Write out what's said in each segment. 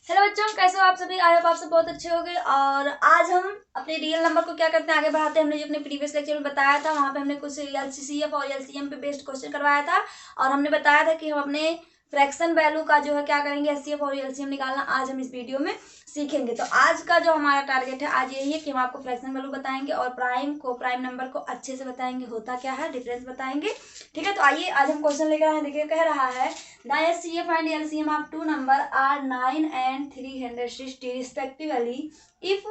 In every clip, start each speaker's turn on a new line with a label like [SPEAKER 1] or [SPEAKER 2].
[SPEAKER 1] Hello बच्चों, कैसे हो आप सभी। आई होप आप सब बहुत अच्छे होंगे। और आज हम अपने रियल नंबर को क्या करते हैं, आगे बढ़ाते हैं। हमने जो अपने प्रीवियस लेक्चर में बताया था, वहां पे हमने कुछ एलसीसीएफ और एलसीएम पे बेस्ड क्वेश्चन करवाया था। और हमने बताया था कि हम अपने फ्रैक्शन वैल्यू का जो है क्या करेंगे, एचसीएफ और एलसीएम निकालना आज हम इस वीडियो में सीखेंगे। तो आज का जो हमारा टारगेट है आज यही है कि हम आपको फ्रैक्शन वैल्यू बताएंगे और प्राइम नंबर को अच्छे से बताएंगे, होता क्या है, डिफरेंस बताएंगे। ठीक है, तो आइए आज हम क्वेश्चन लेकर आए हैं। देखिए कह रहा है The HCF and LCM of two number are 9 and 360 respectively. If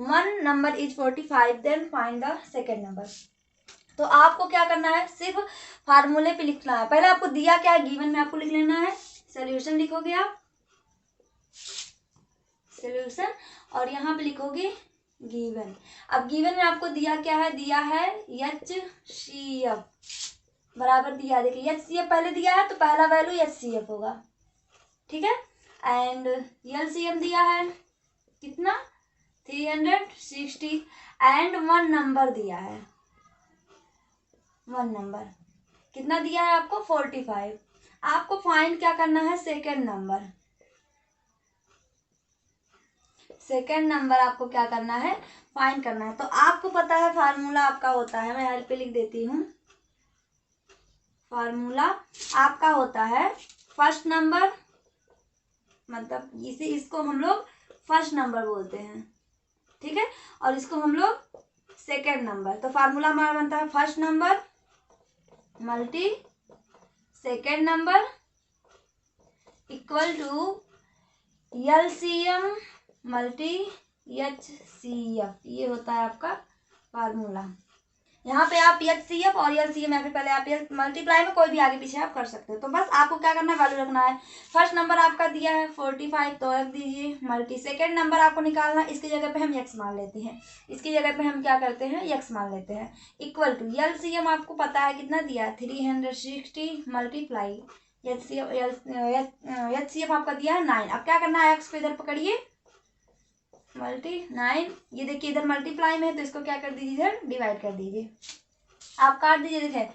[SPEAKER 1] one number is 45, then find the second number. तो आपको क्या करना है, सिर्फ फार्मूले पे लिखना है। पहले आपको दिया क्या है, गिवन में आपको लिख लेना है। सोल्यूशन लिखोगे आप, सोल्यूशन, और यहाँ पे लिखोगे गिवन। अब गिवन में आपको दिया क्या है, दिया है HCF बराबर दिया। देखिए HCF पहले दिया है तो पहला वैल्यू HCF होगा, ठीक है। एंड LCM दिया है कितना, 360। एंड वन नंबर दिया है, वन नंबर कितना दिया है आपको, 45। आपको फाइंड क्या करना है, सेकेंड नंबर। सेकेंड नंबर आपको क्या करना है, फाइंड करना है। तो आपको पता है फार्मूला आपका होता है, मैं यहाँ पे लिख देती हूँ। फार्मूला आपका होता है फर्स्ट नंबर, मतलब इसको हम लोग फर्स्ट नंबर बोलते हैं, ठीक है। और इसको हम लोग सेकेंड नंबर। तो फार्मूला हमारा बनता है first number multi second number equal to LCM multi HCF. ये होता है आपका फार्मूला। यहाँ पे आप एचसीएफ और एलसीएम या फिर पहले आप मल्टीप्लाई में कोई भी आगे पीछे आप कर सकते हो। तो बस आपको क्या करना है, वैल्यू रखना है। फर्स्ट नंबर आपका दिया है 45, तो रख दीजिए मल्टी। सेकेंड नंबर आपको निकालना है, इसकी जगह पे हम एक्स मान लेते हैं, इसकी जगह पे हम क्या करते हैं, एक्स मान लेते हैं। इक्वल टू एलसीएम आपको पता है कितना दिया है, 360 मल्टीप्लाई एचसीएफ आपका दिया है 9। अब क्या करना है, एक्स को इधर पकड़िए मल्टी 9। ये देखिए इधर मल्टीप्लाई में है तो इसको क्या कर दीजिए, इधर डिवाइड कर दीजिए। आप काट दीजिए। देखिए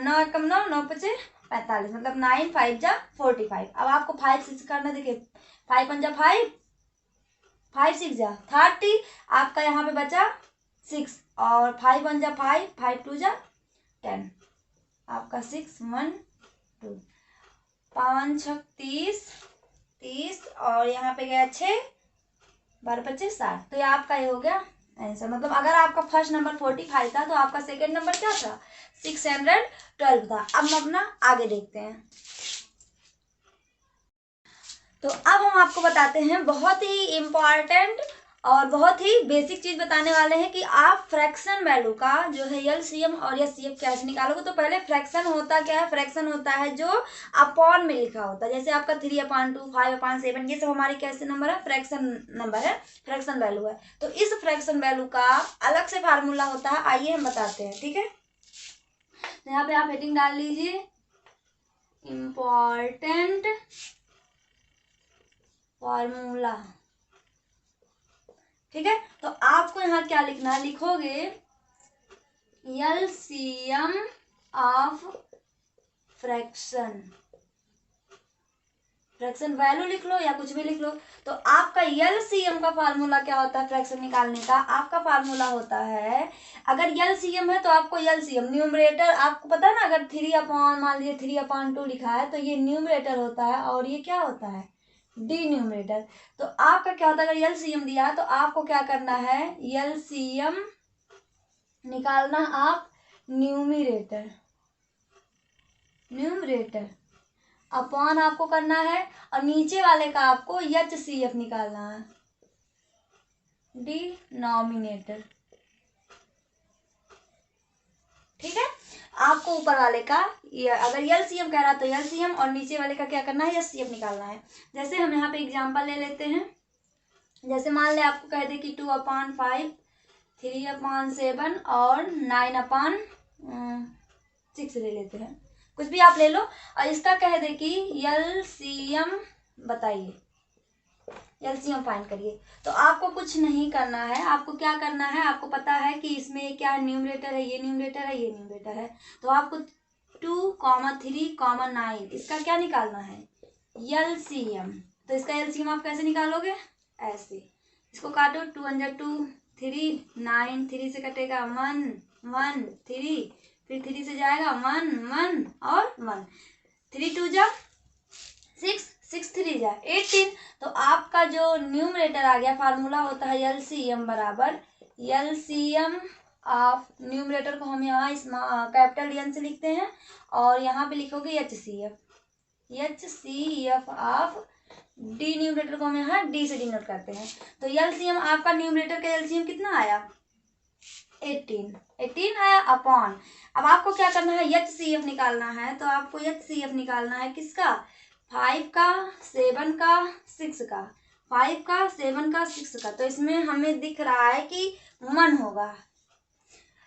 [SPEAKER 1] 9 कम 9, 9 पचे 45, मतलब 9 5 जा 45। अब आपको 5 6 करना। देखिए 5 1 जा 5, 5 6 जा 30। आपका यहाँ पे बचा 6, और 5 1 जा 5, 5 2 जा 10। आपका 6 1 2, 5 6 30, और यहाँ पे गया 6 12 25 60। तो ये आपका ये हो गया आंसर। मतलब अगर आपका फर्स्ट नंबर 45 था तो आपका सेकेंड नंबर क्या था, 612 था। अब हम अपना आगे देखते हैं। तो अब हम आपको बताते हैं बहुत ही इम्पॉर्टेंट और बहुत ही बेसिक चीज बताने वाले हैं कि आप फ्रैक्शन वैल्यू का जो है एलसीएम और एचसीएफ कैसे निकालोगे। तो पहले फ्रैक्शन होता क्या है, फ्रैक्शन होता है जो अपॉन में लिखा होता है। जैसे आपका 3/2, 5/7, ये सब हमारे कैसे नंबर है, फ्रैक्शन नंबर है, फ्रैक्शन वैल्यू है। तो इस फ्रैक्शन वैल्यू का अलग से फार्मूला होता है, आइए हम बताते हैं, ठीक है। तो यहाँ पे आप हेडिंग डाल लीजिए इम्पॉर्टेंट फार्मूला, ठीक है। तो आपको यहाँ क्या लिखना है, लिखोगे LCM of fraction, fraction value लिख लो या कुछ भी लिख लो। तो आपका एलसीएम का फार्मूला क्या होता है, फ्रैक्शन निकालने का आपका फार्मूला होता है, अगर एलसीएम है तो आपको एलसीएम न्यूमरेटर आपको पता है ना, अगर 3 मान लीजिए 3/2 लिखा है तो ये न्यूमरेटर होता है और ये क्या होता है, डिन्यूमरेटर। तो आपका क्या होता है, अगर एलसीएम दिया है तो आपको क्या करना है, एलसीएम निकालना आप न्यूमरेटर, न्यूमरेटर अपॉन आपको करना है, और नीचे वाले का आपको एचसीएफ निकालना है, डिनोमिनेटर, ठीक है। आपको ऊपर वाले का अगर एलसीएम कह रहा है तो एलसीएम, और नीचे वाले का क्या करना है, एचसीएफ निकालना है। जैसे हम यहाँ पे एग्जांपल ले लेते हैं। जैसे मान ले आपको कह दे कि 2/5, 3/7 और 9/6 ले लेते हैं, कुछ भी आप ले लो। और इसका कह दे कि एलसीएम बताइए, एलसीएम फाइंड करिए। तो आपको कुछ नहीं करना है, आपको क्या करना है, आपको पता है कि इसमें क्या न्यूमरेटर है, ये न्यूमरेटर है, ये न्यूमरेटर है। तो आपको 2, 3, 9 इसका क्या निकालना है, एलसीएम। तो इसका एलसीएम आप कैसे निकालोगे, ऐसे, इसको काटो, 2 × 2 3, 9, 3 से कटेगा 1 1 3, फिर 3 से जाएगा 1 1 और 1, 3 2 जा 6 6 3 जा 18। तो आपका जो न्यूमरेटर आ गया, फार्मूला होता है एलसीएम बराबर एलसीएम ऑफ न्यूमरेटर को हम यहाँ इस कैपिटल एन से लिखते हैं और यहाँ पे लिखोगे एचसीएफ ऑफ डी, न्यूमरेटर को हम यहाँ डी से डिनोट करते हैं। तो एलसीएम आपका न्यूमरेटर का एलसीएम कितना आया, 18 आया अपॉन, अब आपको क्या करना है, एचसीएफ निकालना है। तो आपको एचसीएफ निकालना है किसका, 5 का 7 का 6 का, 5 का 7 का 6 का। तो इसमें हमें दिख रहा है कि 1 होगा।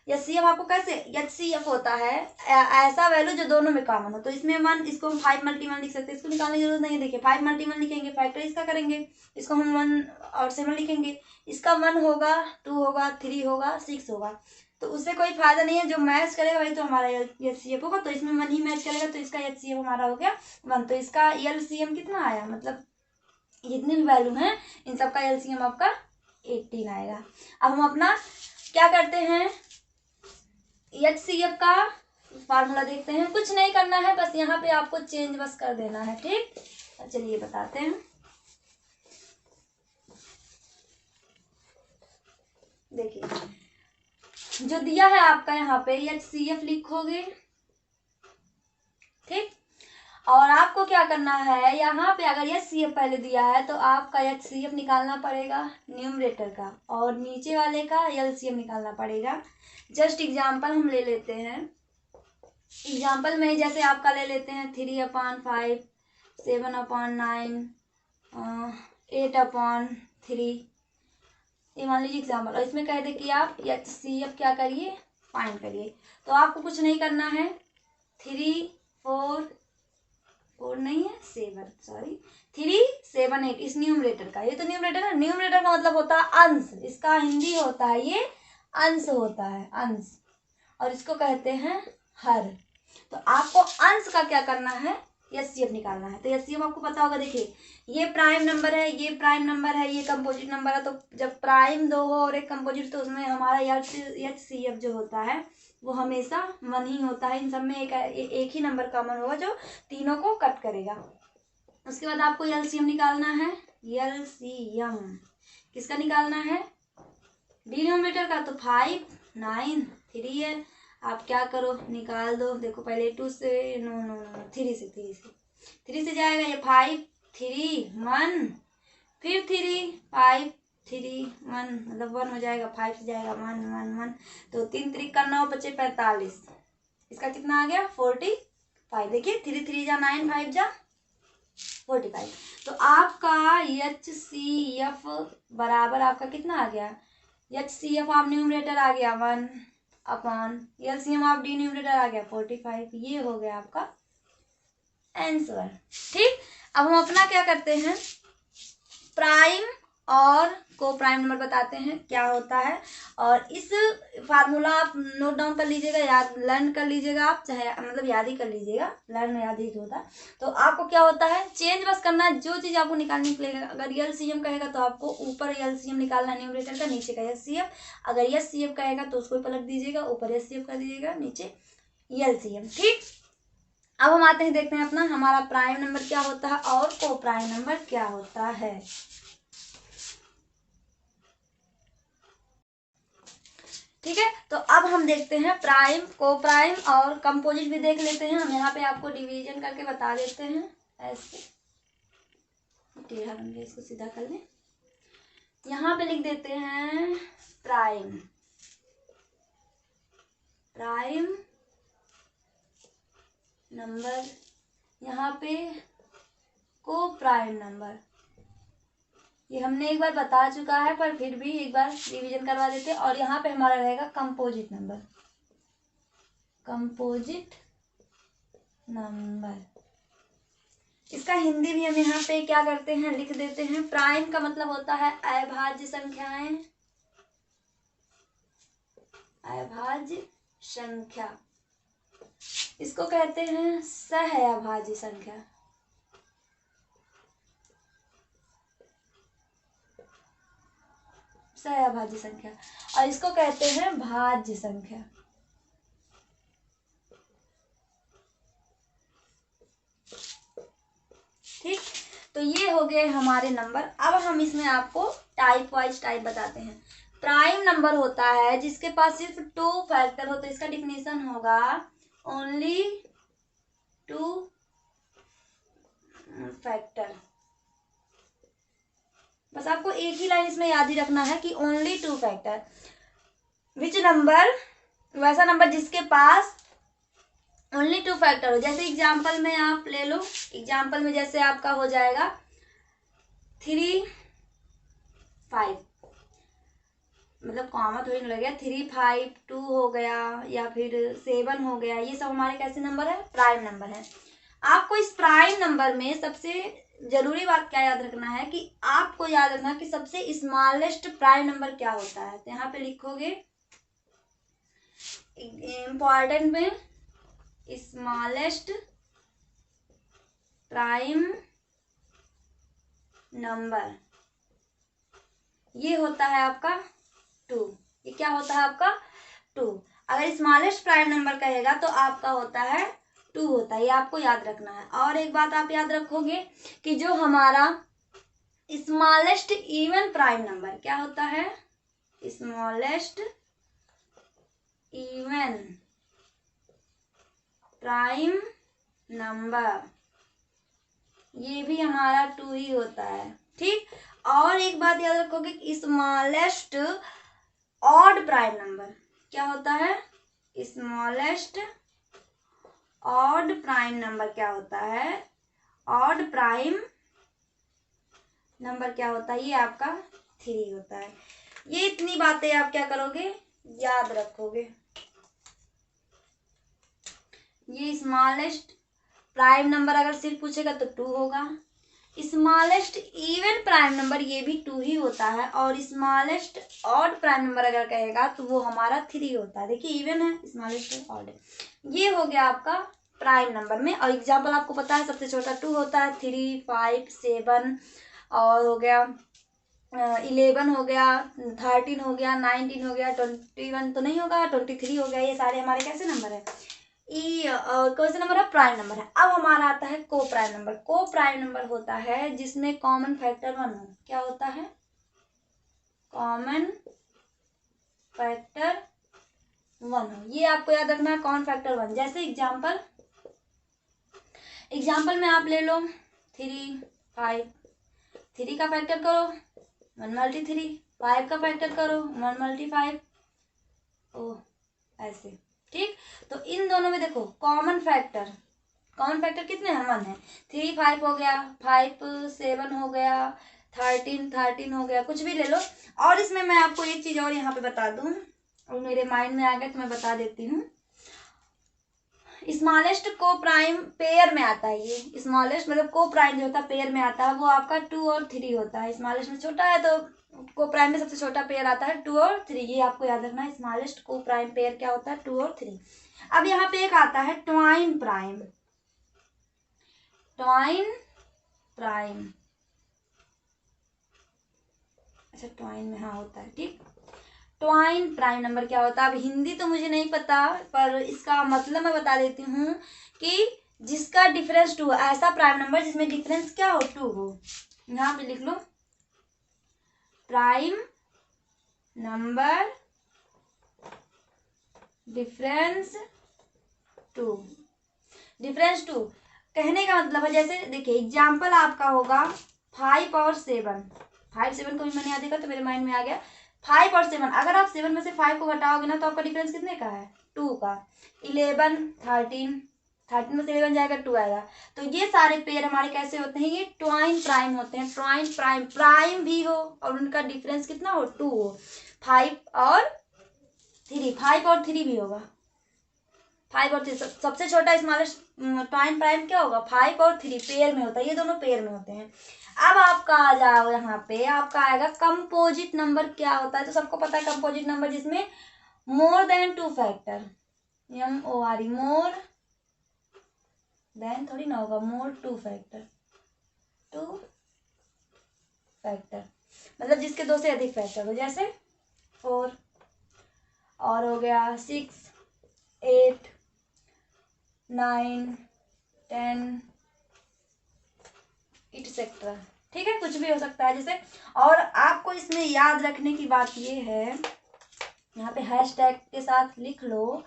[SPEAKER 1] एचसीएफ आपको कैसे, एचसीएफ होता है ऐसा वैल्यू जो दोनों में कॉमन हो। तो इसमें 1, इसको हम 5 × 1 लिख सकते हैं, इसको निकालने की जरूरत नहीं है। देखिए 5 × 1 लिखेंगे, फैक्टर इसका करेंगे, इसको हम 1 और 7 लिखेंगे, इसका 1 होगा, 2 होगा, 3 होगा, 6 होगा। तो उससे कोई फायदा नहीं है, जो मैच करेगा वही तो हमारा एचसीएफ होगा। तो इसमें 1 ही मैच करेगा, तो इसका एचसीएफ हमारा हो गया 1। तो इसका एलसीएम कितना आया, मतलब जितनी भी वैल्यू है इन सब का एलसीएम आपका 18 आएगा। अब हम अपना क्या करते हैं, एचसीएफ का फार्मूला देखते हैं। कुछ नहीं करना है, बस यहाँ पे आपको चेंज बस कर देना है, ठीक। चलिए बताते हैं। देखिए जो दिया है आपका यहाँ पे एचसीएफ लिखोगे, ठीक। और आपको क्या करना है, यहाँ पे अगर एचसीएफ पहले दिया है तो आपका एचसीएफ निकालना पड़ेगा न्यूमरेटर का, और नीचे वाले का एलसीएम निकालना पड़ेगा। जस्ट एग्जांपल हम ले लेते हैं, एग्जांपल में जैसे आपका ले लेते हैं 3/5, 7/9, 8/3, ये मान लीजिए एग्जाम्पल। और इसमें कह दे कि आप एचसीएफ क्या करिए, फाइंड करिए। तो आपको कुछ नहीं करना है, 3 4 4 नहीं है 7, सॉरी 3 7 8 इस न्यूमरेटर का, ये तो न्यूमरेटर है, न्यूमरेटर का मतलब होता है अंश, इसका हिंदी होता है ये अंश होता है, अंश, और इसको कहते हैं हर। तो आपको अंश का क्या करना है, एचसीएफ निकालना है। तो एचसीएफ आपको पता होगा, देखिए ये प्राइम नंबर है, ये प्राइम नंबर है, ये कंपोजिट नंबर है। तो जब प्राइम 2 हो और एक कंपोजिट, तो उसमें हमारा एचसीएफ जो होता है वो हमेशा 1 ही होता है। इन सब में एक ही नंबर कॉमन होगा जो तीनों को कट करेगा। उसके बाद आपको एलसीएम निकालना है, एलसीएम किसका निकालना है, डिनोमिनेटर का। तो 5 9 3 है, आप क्या करो निकाल दो। देखो पहले 2 से, नो नो नो 3 से जाएगा ये 5 3 1, फिर 3 5 3 1, मतलब 1 हो जाएगा, 5 से जाएगा 1 1 1। तो 3 3 का 9 बचे 45, इसका कितना आ गया 45। देखिए 3 3 जा 9, 5 जा 45। तो आपका एचसीएफ बराबर आपका कितना आ गया, एचसीएफ ऑफ न्यूमरेटर आ गया 1 upon LCM of the numerator आ गया 45। ये हो गया आपका आंसर, ठीक। अब हम अपना क्या करते हैं, प्राइम और को प्राइम नंबर बताते हैं क्या होता है। और इस फार्मूला आप नोट डाउन कर लीजिएगा, याद लर्न कर लीजिएगा, आप चाहे मतलब याद ही कर लीजिएगा, लर्न याद ही होता है। तो आपको क्या होता है, चेंज बस करना है, जो चीज़ आपको निकालनी पड़ेगा। अगर एलसीएम कहेगा तो आपको ऊपर एलसीएम निकालना है न्यूमरेटर का, नीचे का एचसीएफ। अगर एचसीएफ कहेगा तो उसको पलट दीजिएगा, ऊपर एचसीएफ कर दीजिएगा, नीचे एलसीएम, ठीक। अब हम आते हैं, देखते हैं अपना हमारा प्राइम नंबर क्या होता है और को प्राइम नंबर क्या होता है। ठीक है, तो अब हम देखते हैं प्राइम, को प्राइम और कंपोजिट भी देख लेते हैं। हम यहाँ पे आपको डिवीजन करके बता देते हैं, ऐसे टेढ़ा बन गया, इसको सीधा कर लें। यहाँ पे लिख देते हैं प्राइम, प्राइम नंबर, यहाँ पे को प्राइम नंबर, ये हमने एक बार बता चुका है, पर फिर भी एक बार रिवीजन करवा देते हैं। और यहाँ पे हमारा रहेगा कंपोजिट नंबर, कंपोजिट नंबर। इसका हिंदी भी हम यहाँ पे क्या करते हैं, लिख देते हैं। प्राइम का मतलब होता है अभाज्य संख्याएं, अभाज्य संख्या, इसको कहते हैं सह अभाज्य संख्या। सहअभाज्य संख्या, और इसको कहते हैं भाज्य संख्या। ठीक, तो ये हो गए हमारे नंबर। अब हम इसमें आपको टाइप वाइज टाइप बताते हैं। प्राइम नंबर होता है जिसके पास सिर्फ 2 फैक्टर हो, तो इसका डिफिनेशन होगा ओनली 2 फैक्टर। बस आपको एक ही लाइन इसमें याद ही रखना है कि ओनली 2 फैक्टर। विच नंबर, वैसा नंबर जिसके पास ओनली 2 फैक्टर हो। जैसे एग्जाम्पल में आप ले लो, एग्जाम्पल में जैसे आपका हो जाएगा 3 5, मतलब कॉमा थोड़ी नहीं लगेगा, 3 5 2 हो गया या फिर 7 हो गया, ये सब हमारे कैसे नंबर है, प्राइम नंबर है। आपको इस प्राइम नंबर में सबसे जरूरी बात क्या याद रखना है कि आपको याद रखना कि सबसे स्मॉलेस्ट प्राइम नंबर क्या होता है। तो यहाँ पे लिखोगे इंपॉर्टेंट में स्मॉलेस्ट प्राइम नंबर, ये होता है आपका 2। ये क्या होता है आपका 2। अगर स्मॉलेस्ट प्राइम नंबर कहेगा तो आपका होता है 2 होता है, ये आपको याद रखना है। और एक बात आप याद रखोगे कि जो हमारा स्मॉलेस्ट इवन प्राइम नंबर क्या होता है, स्मॉलेस्ट इवन प्राइम नंबर, ये भी हमारा 2 ही होता है। ठीक, और एक बात याद रखोगे कि स्मॉलेस्ट ऑड प्राइम नंबर क्या होता है, स्मॉलेस्ट ऑड प्राइम नंबर क्या होता है, ऑड प्राइम नंबर क्या होता है, ये आपका 3 होता है। ये इतनी बातें आप क्या करोगे, याद रखोगे। ये स्मॉलेस्ट प्राइम नंबर अगर सिर्फ पूछेगा तो 2 होगा, स्मॉलेस्ट इवन प्राइम नंबर ये भी 2 ही होता है, और स्मॉलेस्ट ऑड प्राइम नंबर अगर कहेगा तो वो हमारा 3 होता है। देखिए इवन है, स्मॉलेस्ट ऑड है। ये हो गया आपका प्राइम नंबर में। और एग्जाम्पल आपको पता है सबसे छोटा 2 होता है, 3 5 7 और हो गया 11 हो गया, 13 हो गया, 19 हो गया, 21 तो नहीं होगा, 23 हो गया। ये सारे हमारे कैसे नंबर है, कौन सा नंबर है, प्राइम नंबर है। अब हमारा आता है को प्राइम नंबर। को प्राइम नंबर होता है जिसमें कॉमन फैक्टर 1 हो। क्या होता है, कॉमन फैक्टर 1 हो। ये आपको याद रखना है, कॉमन फैक्टर 1। जैसे एग्जाम्पल में आप ले लो 3 5, 3 का फैक्टर करो 1 मल्टी 3, 5 का फैक्टर करो 1 मल्टी 5, ओ ऐसे। ठीक, तो इन दोनों में देखो कॉमन फैक्टर कितने हैं, 1 है। 3 5 हो गया, 5 7 हो गया, 13 हो गया, कुछ भी ले लो। और इसमें मैं आपको एक चीज और यहाँ पे बता दूं, और मेरे माइंड में आ गया तो मैं बता देती हूँ। स्मॉलेस्ट को प्राइम पेयर में आता है। ये स्मॉलेस्ट मतलब को प्राइम जो होता है पेयर में आता है, वो आपका 2 और 3 होता है। स्मॉलेस्ट में छोटा है तो को प्राइम में सबसे छोटा पेयर आता है 2 और 3, ये आपको याद रखना है। स्मॉलेस्ट को प्राइम पेयर क्या होता है, 2 और 3। अब यहाँ पे एक आता है ट्वाइन प्राइम, अच्छा ट्वाइन में हाँ होता है। ठीक, ट्वाइन प्राइम नंबर क्या होता है, अब हिंदी तो मुझे नहीं पता पर इसका मतलब मैं बता देती हूँ कि जिसका डिफरेंस 2, ऐसा प्राइम नंबर जिसमें डिफरेंस क्या हो, 2 हो। यहाँ पे लिख लो प्राइम नंबर डिफरेंस 2। कहने का मतलब है, जैसे देखिए एग्जाम्पल आपका होगा 5 और 7। 5 7 को भी मैंने याद देखा तो मेरे माइंड में आ गया 5 और 7। अगर आप 7 में से 5 को घटाओगे ना तो आपका डिफरेंस कितने का है, 2 का। 11 13 में से 11 जाएगा 2 आएगा। तो ये सारे पेयर हमारे कैसे होते हैं, ये ट्वाइन प्राइम होते हैं। ट्वाइन प्राइम भी हो और उनका डिफरेंस कितना हो, 2 हो। 5 और 3 भी होगा, 5 और 3 सबसे छोटा स्मॉलेस्ट ट्वाइन प्राइम क्या होगा, 5 और 3 पेयर में होता है। ये दोनों पेयर में होते हैं। अब आपका आ जाओ यहाँ पे, आपका आएगा कंपोजिट नंबर क्या होता है। तो सबको पता है कंपोजिट नंबर जिसमें more than 2 factor, MORE, more than थोड़ी ना होगा, मोर 2 फैक्टर मतलब जिसके 2 से अधिक फैक्टर हो, जैसे 4 और हो गया 6, 8, 9, 10 एक्सेट्रा। ठीक है, कुछ भी हो सकता है जैसे। और आपको इसमें याद रखने की बात ये है, यहाँ पे हैशटैग के साथ लिख लो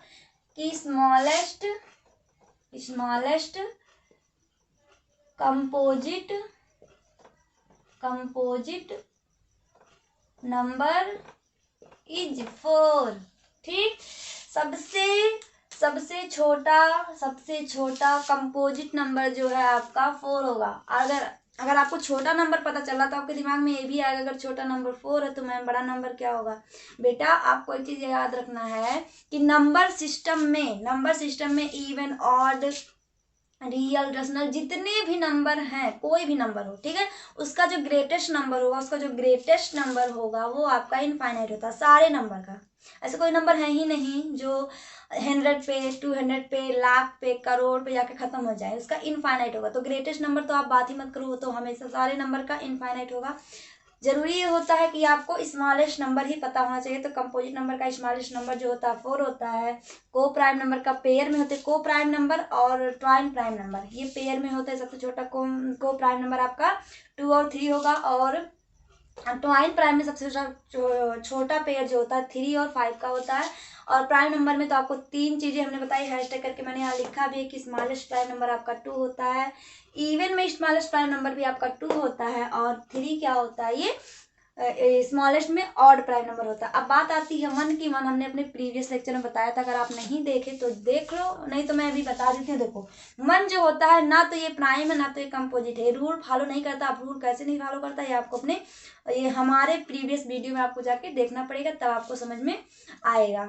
[SPEAKER 1] कि स्मॉलेस्ट कंपोजिट नंबर इज 4। ठीक, सबसे छोटा कंपोजिट नंबर जो है आपका 4 होगा। अगर आपको छोटा नंबर पता चला तो आपके दिमाग में ये भी आएगा अगर छोटा नंबर 4 है तो मैम बड़ा नंबर क्या होगा। बेटा आपको एक चीज याद रखना है कि नंबर सिस्टम में इवन, ऑड, रियल, रेशनल जितने भी नंबर हैं, कोई भी नंबर हो, ठीक है, उसका जो ग्रेटेस्ट नंबर होगा वो आपका इनफाइनाइट होता है सारे नंबर का। ऐसा कोई नंबर है ही नहीं जो 100 पे, 200 पे, लाख पे, करोड़ पे जाके खत्म हो जाए, उसका इनफाइनाइट होगा। तो ग्रेटेस्ट नंबर तो आप बात ही मत करो, वो तो हमेशा सारे नंबर का इनफाइनाइट होगा। जरूरी ये होता है कि आपको स्मॉलेस्ट नंबर ही पता होना चाहिए। तो कंपोजिट नंबर का स्मॉलेस्ट नंबर जो होता है 4 होता है। को प्राइम नंबर का पेयर में होते हैं को प्राइम नंबर और ट्वाइन प्राइम नंबर, ये पेयर में होता है। सबसे छोटा को प्राइम नंबर आपका 2 और 3 होगा, और ट्वाइन प्राइम में सबसे छोटा पेयर जो होता है 3 और 5 का होता है। और प्राइम नंबर में तो आपको 3 चीजें हमने बताई, हैशटैग करके मैंने यहाँ लिखा भी है कि स्मॉलेस्ट प्राइम नंबर आपका 2 होता है, इवन में स्मॉलेस्ट प्राइम नंबर भी आपका 2 होता है, और 3 क्या होता है, ये स्मॉलेस्ट में ऑड प्राइम नंबर होता है। अब बात आती है 1 की। 1 हमने अपने प्रीवियस लेक्चर में बताया था, अगर आप नहीं देखे तो देख लो, नहीं तो मैं अभी बता देती हूँ। देखो 1 जो होता है ना तो ये प्राइम है ना तो ये कंपोजिट है, रूल फॉलो नहीं करता। आप रूल कैसे नहीं फॉलो करता ये आपको अपने ये हमारे प्रीवियस वीडियो में आपको जाके देखना पड़ेगा, तब आपको समझ में आएगा।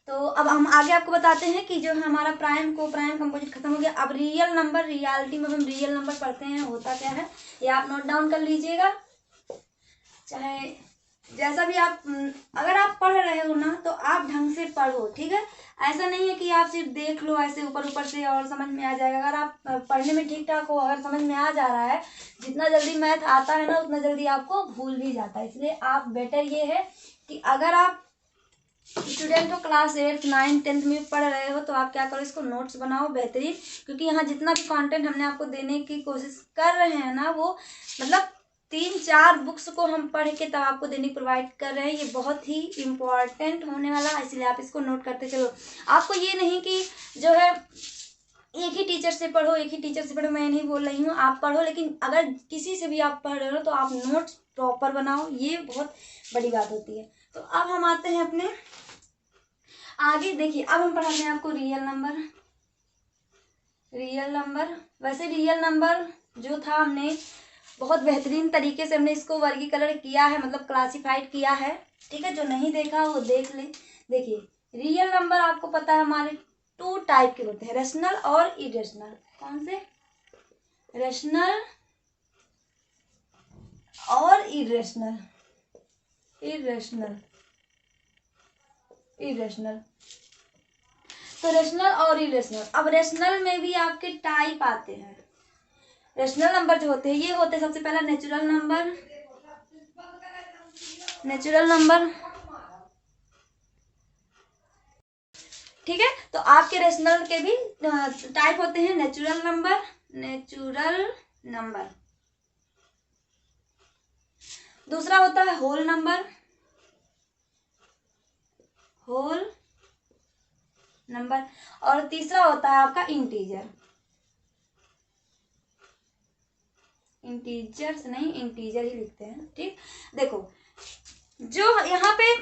[SPEAKER 1] तो अब हम आगे आपको बताते हैं कि जो हमारा प्राइम को प्राइम कंपोजिट खत्म हो गया। अब रियल नंबर, रियलिटी में हम रियल नंबर पढ़ते हैं, होता क्या है ये आप नोट डाउन कर लीजिएगा। चाहे जैसा भी आप, अगर आप पढ़ रहे हो ना तो आप ढंग से पढ़ो, ठीक है। ऐसा नहीं है कि आप सिर्फ देख लो ऐसे ऊपर से और समझ में आ जाएगा। अगर आप पढ़ने में ठीक ठाक हो, अगर समझ में आ जा रहा है, जितना जल्दी मैथ आता है ना उतना जल्दी आपको भूल भी जाता है। इसलिए आप बेटर ये है कि अगर आप स्टूडेंट हो क्लास 8, 9, 10 में पढ़ रहे हो तो आप क्या करो, इसको नोट्स बनाओ बेहतरीन, क्योंकि यहाँ जितना भी कंटेंट हमने आपको देने की कोशिश कर रहे हैं ना वो मतलब 3-4 बुक्स को हम पढ़ के तब आपको देने प्रोवाइड कर रहे हैं। ये बहुत ही इम्पोर्टेंट होने वाला है, इसलिए आप इसको नोट करते चलो। आपको ये नहीं कि जो है एक ही टीचर से पढ़ो, मैं नहीं बोल रही हूँ, आप पढ़ो, लेकिन अगर किसी से भी आप पढ़ रहे हो तो आप नोट्स प्रॉपर बनाओ, ये बहुत बड़ी बात होती है। तो अब हम आते हैं अपने आगे। देखिए अब हम पढ़ाते हैं आपको रियल नंबर। वैसे रियल नंबर जो था हमने बहुत बेहतरीन तरीके से हमने इसको वर्गीकरण किया है, मतलब क्लासिफाइड किया है, ठीक है। जो नहीं देखा वो देख ले। देखिए रियल नंबर आपको पता है हमारे 2 टाइप के होते हैं, रेशनल और इरेशनल। कौन से? रेशनल और इरेशनल। तो रेशनल और इरेशनल। अब रेशनल में भी आपके टाइप आते हैं। रेशनल नंबर जो होते हैं ये होते हैं सबसे पहला नेचुरल नंबर, ठीक है। तो आपके रेशनल के भी टाइप होते हैं, नेचुरल नंबर। दूसरा होता है होल नंबर, और तीसरा होता है आपका इंटीजर ही लिखते हैं, ठीक। देखो जो यहाँ पे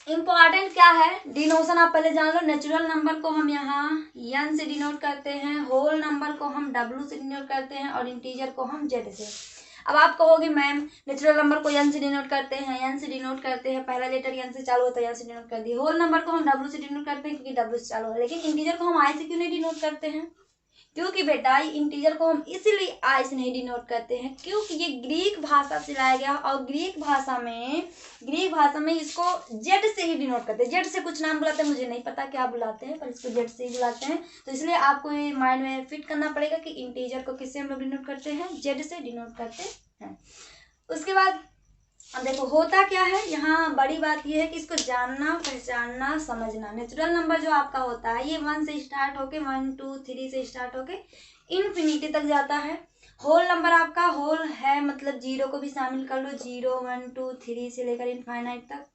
[SPEAKER 1] इम्पॉर्टेंट क्या है, डिनोशन आप पहले जान लो। नेचुरल नंबर को हम यहाँ n से डिनोट करते हैं, होल नंबर को हम w से डिनोट करते हैं, और इंटीजर को हम z से। अब आप कहोगे मैम नेचुरल नंबर को n से डिनोट करते हैं, पहला लेटर n से चालू होता है, n से डिनोट कर दिए। होल नंबर को हम w से डिनोट करते हैं क्योंकि w से चालू है, लेकिन इंटीजर को हम i से क्यों नहीं डिनोट करते हैं? क्योंकि बेटा इंटीजर को हम इसीलिए आई से नहीं डिनोट करते हैं क्योंकि ये ग्रीक भाषा से लाया गया, और ग्रीक भाषा में इसको जेड से ही डिनोट करते हैं। जेड से कुछ नाम बुलाते हैं, मुझे नहीं पता क्या बुलाते हैं, पर इसको जेड से ही बुलाते हैं। तो इसलिए आपको ये माइंड में फिट करना पड़ेगा कि इंटीजर को किससे हम लोग डिनोट करते हैं, जेड से डिनोट करते हैं। उसके बाद अब देखो होता क्या है, यहाँ बड़ी बात यह है कि इसको जानना, पहचानना, समझना। नेचुरल नंबर जो आपका होता है ये 1 से स्टार्ट होके 1 2 3 से स्टार्ट होके इन्फिनिटी तक जाता है। होल नंबर आपका होल है मतलब जीरो को भी शामिल कर लो, 0 1 2 3 से लेकर इनफाइनाइट तक।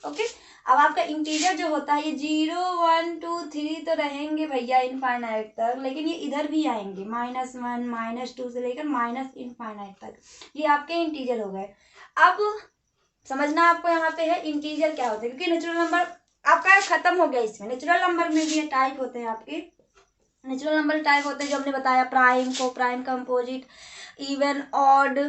[SPEAKER 1] ओके, अब आपका इंटीजर जो होता है ये 0 1 2 3 तो रहेंगे भैया इनफाइनाइट तक, लेकिन ये इधर भी आएंगे -1 -2 से लेकर माइनस इनफाइनाइट तक। ये आपके इंटीजर हो गए। अब समझना आपको यहाँ पे है इंटीजर क्या होते हैं, क्योंकि नेचुरल नंबर आपका खत्म हो गया। इसमें नेचुरल नंबर में भी टाइप होते हैं आपके। नेचुरल नंबर टाइप होते हैं जो हमने बताया, प्राइम, को प्राइम, कंपोजिट, इवन, ऑड,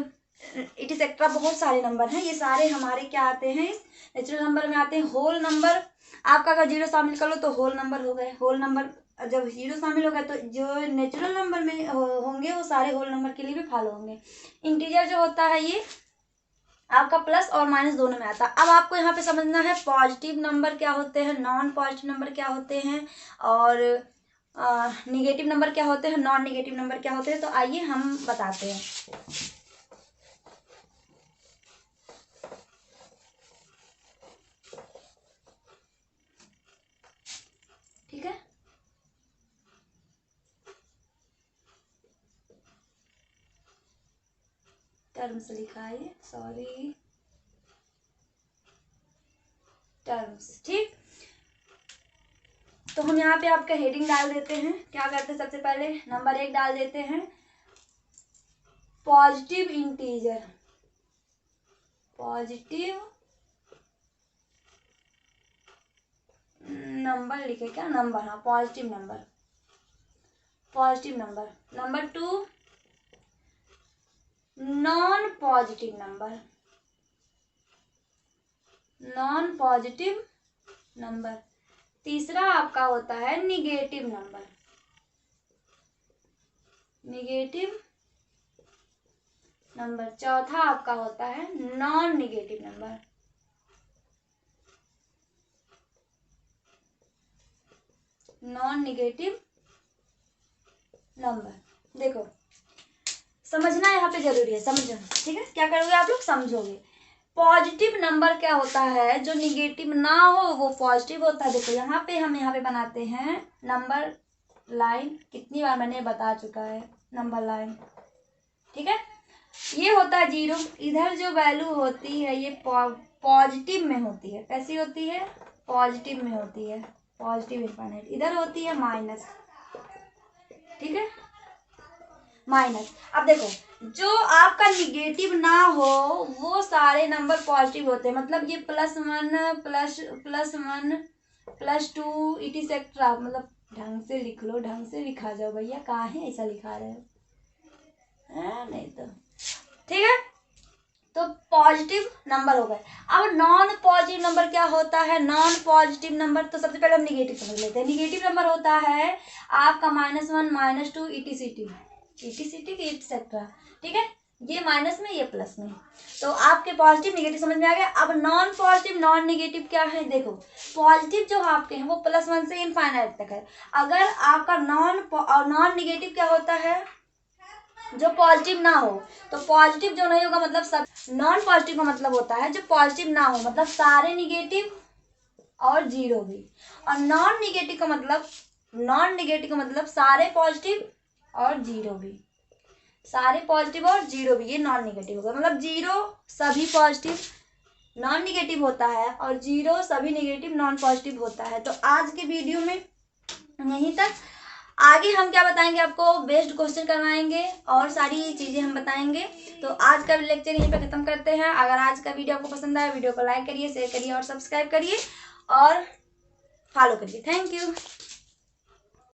[SPEAKER 1] इटिसेट्रा, बहुत सारे नंबर हैं। ये सारे हमारे क्या आते हैं, नेचुरल नंबर में आते हैं। होल नंबर आपका अगर 0 शामिल कर लो तो होल नंबर हो गए। होल नंबर जब 0 शामिल हो गए तो जो नेचुरल नंबर में होंगे वो सारे होल नंबर के लिए भी फॉलो होंगे। इंटीजर जो होता है ये आपका प्लस और माइनस दोनों में आता है। अब आपको यहाँ पे समझना है पॉजिटिव नंबर क्या होते हैं, नॉन पॉजिटिव नंबर क्या होते हैं, और निगेटिव नंबर क्या होते हैं, नॉन निगेटिव नंबर क्या होते हैं। तो आइए हम बताते हैं। ठीक है, टर्म्स लिखा है, सॉरी, टर्म्स। ठीक, तो हम यहाँ पे आपका हेडिंग डाल देते हैं। क्या करते हैं, सबसे पहले नंबर 1 डाल देते हैं पॉजिटिव इंटीजर। पॉजिटिव नंबर लिखे क्या, नंबर, हाँ positive number, positive number. Number 2 non positive number, non positive number. तीसरा आपका होता है निगेटिव नंबर, निगेटिव नंबर। चौथा आपका होता है non negative number, non negative number. देखो समझना यहाँ पे जरूरी है, समझो। ठीक है, क्या करोगे आप लोग, समझोगे। पॉजिटिव नंबर क्या होता है, जो निगेटिव ना हो वो पॉजिटिव होता है। देखो यहाँ पे हम यहाँ पे बनाते हैं नंबर लाइन, कितनी बार मैंने बता चुका है, नंबर लाइन। ठीक है, ये होता है 0। इधर जो वैल्यू होती है ये पॉजिटिव में होती है। कैसी होती है, पॉजिटिव में होती है, पॉजिटिव इनफाइनाइट। इधर होती है माइनस। ठीक है, माइनस। अब देखो जो आपका निगेटिव ना हो वो सारे नंबर पॉजिटिव होते हैं, मतलब ये +1 +1 +2 इटिसेट्रा। मतलब ढंग से लिख लो, ढंग से लिखा जाओ भैया, कहाँ है ऐसा लिखा रहे हैं, नहीं तो। ठीक है, तो पॉजिटिव नंबर हो गए। अब नॉन पॉजिटिव नंबर क्या होता है, नॉन पॉजिटिव नंबर, तो सबसे पहले हम निगेटिव समझ लेते हैं। निगेटिव नंबर होता है आपका -1 -2 इटिसिटी एटसेट्रा। ठीक है, ये माइनस में ये प्लस में। तो आपके पॉजिटिव निगेटिव समझ में आ गया। अब नॉन पॉजिटिव नॉन निगेटिव क्या है, देखो पॉजिटिव जो आपके हैं वो +1 से इनफाइनाइट तक है। अगर आपका नॉन निगेटिव क्या होता है, जो पॉजिटिव ना हो, तो पॉजिटिव जो नहीं होगा मतलब सब। नॉन पॉजिटिव का मतलब होता है जो पॉजिटिव ना हो, मतलब सारे निगेटिव और 0 भी। और नॉन निगेटिव का मतलब सारे पॉजिटिव और 0 भी, सारे पॉजिटिव और 0 भी। ये नॉन निगेटिव होगा, मतलब 0 सभी पॉजिटिव नॉन निगेटिव होता है और 0 सभी निगेटिव नॉन पॉजिटिव होता है। तो आज के वीडियो में यहीं तक। आगे हम क्या बताएंगे, आपको बेस्ड क्वेश्चन करवाएंगे और सारी चीजें हम बताएंगे। तो आज का लेक्चर यहीं पे खत्म करते हैं। अगर आज का वीडियो आपको पसंद आया, वीडियो को लाइक करिए, शेयर करिए और सब्सक्राइब करिए और फॉलो करिए। Thank you.